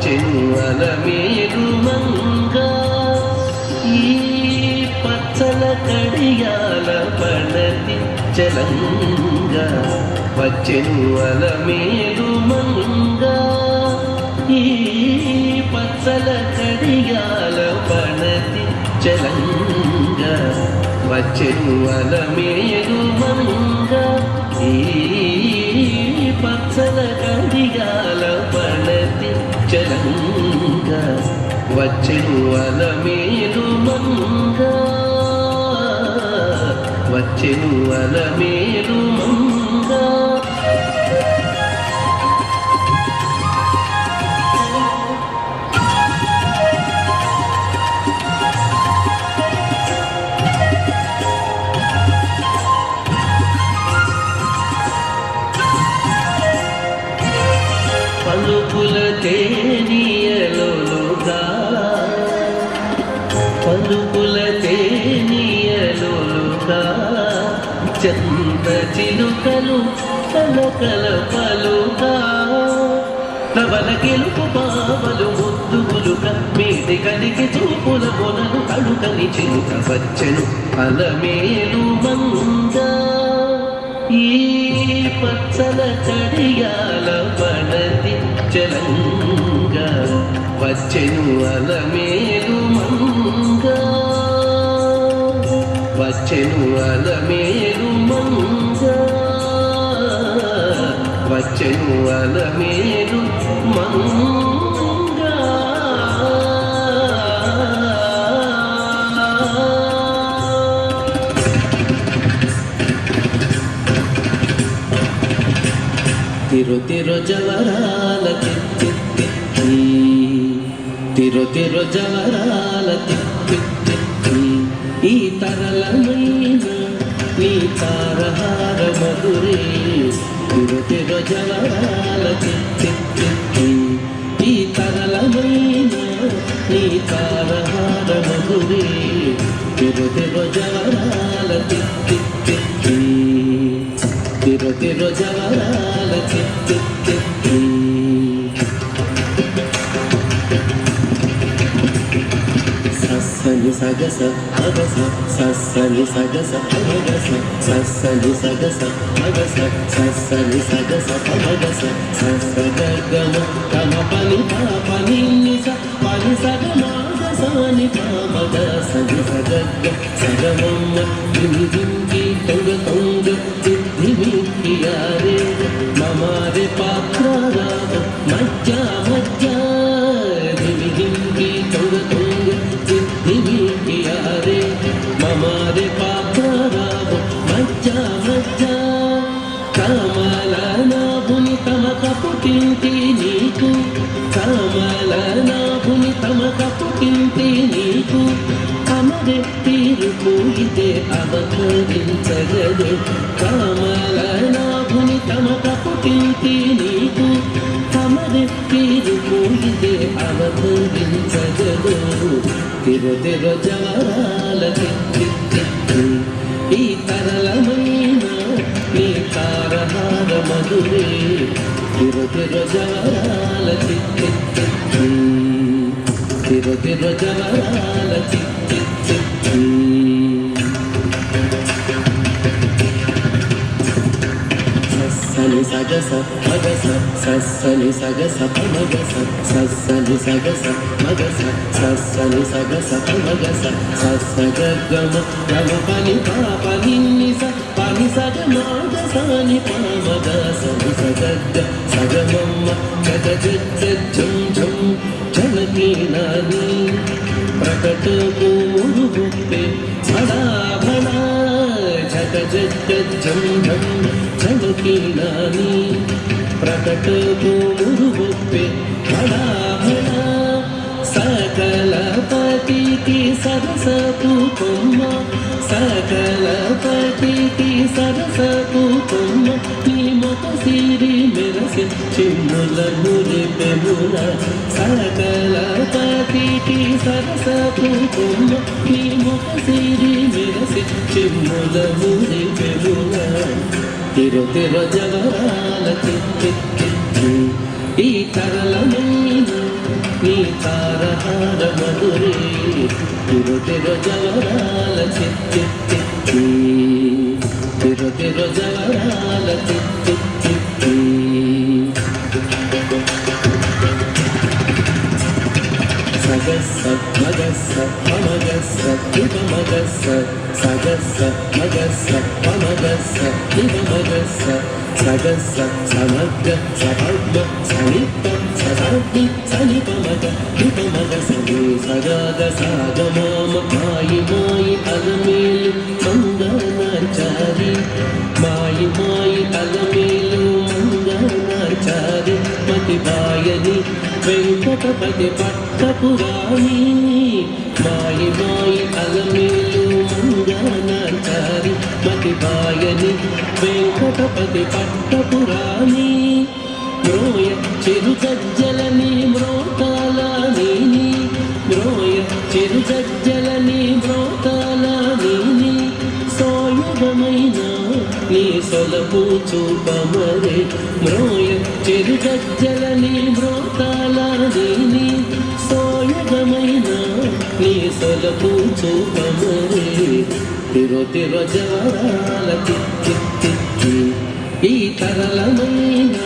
వచ్చెను అలమేలు మంగ ఈ పచ్చల కడియాల పడతి చలంగ వచ్చెను అలమేలు మంగ ఈ పచ్చల కడియాల పడతి చలంగ వచ్చెను అలమేలు మంగ ఈ పచ్చల కడియాల పడతి చలంగ వచ్చెను అలమేలు మంగ వచ్చెను అలమేలు మంగ పలుకుల తేనియలుగా పలుకుల తేనియలుగా చంద చిలుకలు కలకల పలుగా నవల గెలుపు బావలు ముద్దుగులుక మీది కలిగి చూపుల మొనలు కడుకని చిలుక వచ్చెను అలమేలు మంగ ఈ పచ్చల కడియాల పడతి చలంగ వచ్చెను అలమేలు మంగ వచ్చెను అలమేలు మంగ వచ్చెను అలమేలు మంగ తిరు తిరు జవరాల తిత్తి తిరు తిరు జవరాల తిత్తి ఈ తరళమైన నీ తారహార మధురే తిరు తిరు జవరాల తిత్తి ఈ తరళమైన నీ తారహార మధురే తిరు తిరు జవరాల తిత్తి తిరు తిరు జవరాల తిత్తి సస్సని సగస అగస సస్సని సగస అగస సస్సని సగస అగస సస్సని సగస అగస సస్స గగమ తమ పని పాపని నిస పని సగమ సని పామగ సని సగగ సగమమ్మ దిమి దింగి తొంగ తొంగ దిమికియారే మమారే పాత్రారాగ మజ్జ మజ్జ దిమి దింగి తొంగ తొంగ దిమికియారే మమారే పాత్రారాగ మజ్జ మజ్జ కమల నాభుని తమక పుట్టింటి నీకు కమల నాభుని తమక పుట్టింటి నీకు అమరే తీరు పూగితే అవతరించగదే కమల నాభుని తమక పుట్టింటి నీకు అమరే తీరు పూగితే అవతరించగదు తిరు తిరు జవరాల తిత్తి ఈ తరళమైన నీ తారహార మధురే తిరు తిరు జవరాల తిత్తి తిరు తిరు జవరాల తిత్తి సస్సని సగస మగస సస్సని సగస మగస సస్సని సగస మగస సస్సని సగస మగస సస్స గగమ గమ పని పాపని నిస పని సగ మాగ సాని పామగ సని సగగ సగమమ్మ జగ జగ జం జం జలకి నాని ప్రకట పూరు గుప్పే భడా భడా జగ జగ జం జం జలకి నాని ప్రకట పూరు గుప్పే భడా భడా సకల పతికి సరసపు కొమ్మ సకల పతికి సరసపు కొమ్మ నీ మొక సిరి మెరసి చిన్నుల మురిపెముల సకల పతికి సరసపు కొమ్మ నీ మొక సిరి మెరసి చిన్నుల మురిపెముల తిరు తిరు జవరాల తిత్తి ఈ తరళమైన నీ తారహార మధురే తిరు తిరు జవరాల చిత్తి చిత్తి తిరు తిరు జవరాల చిత్తి చిత్తి సగస్స మగస్స పమగస్స ఇవ మగస్స సగస్స మగస్స పమగస్స ఇవ మగస్స సగస్స సమగ్ర సపద్మ సనిప ససాగ్ని సనిపమగ ఇవ మగస సగాగ సాగమామ మాయి మాయి అలమేలు మంగళాచారి మాయి మాయి అలమేలు మంగళాచారి మతిబాయని వెంకటపతి పట్టపురాణి మాయి మాయి అలమేలు మంగళాచారి మతిబాయని వెంకటపతి పట్టపురాణి మ్రోయ చెరు జజ్జలని మ్రోతాలని మ్రోయ చెరు జజ్జలని మ్రోతాలని సోయగమైన నీ సొలపు చూపమరే మ్రోయ చెరు జజ్జలని మ్రోతాలని సోయగమైన నీ సొలపు చూపమరే తిరు తిరు జవరాల చిత్తి చిత్తి ఈ తరళమైన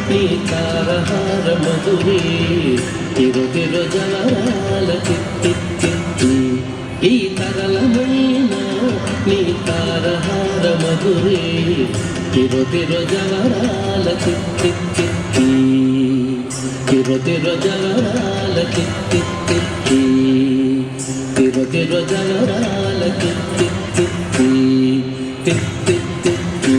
నీ తారహార మధురే తిరు తిరు జవరాల చిత్తి చిత్తి ఈ తరళమైన నీ తారహార మధురే తిరు తిరు జవరాల చిత్తి చిత్తి తిరు తిరు జవరాల చిత్తి చిత్తి తిరు తిరు జవరాల చిత్తి చిత్తి చిత్తి చిత్తి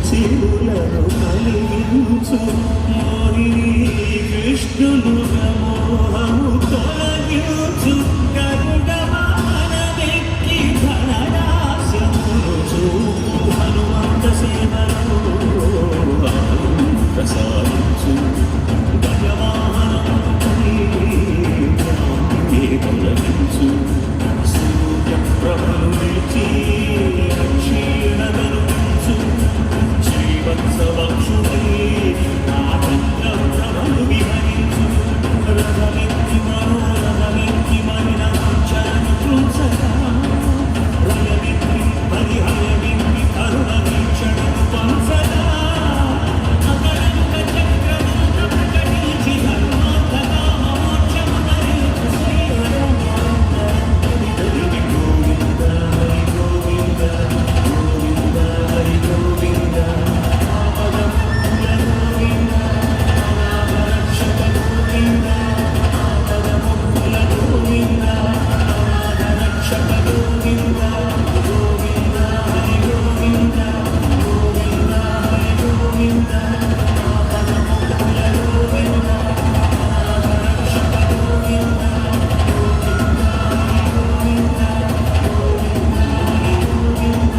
సిరులను కలిగించు మోహిని కృష్ణులుగా మోహము తొలగించు గరుడ వాహనమెక్కి ధనరాశమును చూపు హనుమంత సేవలో ప్రసాదించు గజవాహనముపై తొలగించు సూర్యప్రభలు నిలిచి క్షీణదరుచు శ్రీవత్సవక్షుడై ఆనందప్రభలు విహరించు రథమెక్కి మనోరథమెక్కి మరిన చరణ కృంసగా రయమెక్కి పరిహయమెక్కి కరుణ వీక్షణము పంసగా అకరంగ చక్రమంత ప్రకటించి ధర్మార్థగా మోక్షము ధరించు శ్రీహరం Hari Govinda Hari Govinda Govinda Hari Govinda ఆపదముల Govinda అనాథరక్షక Govinda ఆపదముల Govinda అనాథరక్షక Govinda Govinda Hari Govinda Govinda Hari Govinda ఆపదముల Govinda అనాథరక్షక Govinda Govinda Hari Govinda Govinda Hari Govinda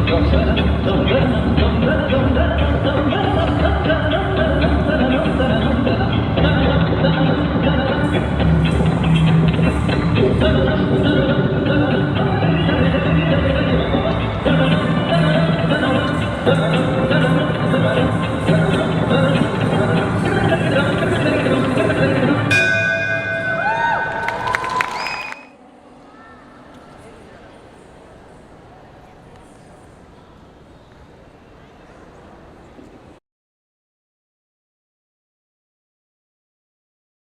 Dum dum dum dum dum dum dum dum.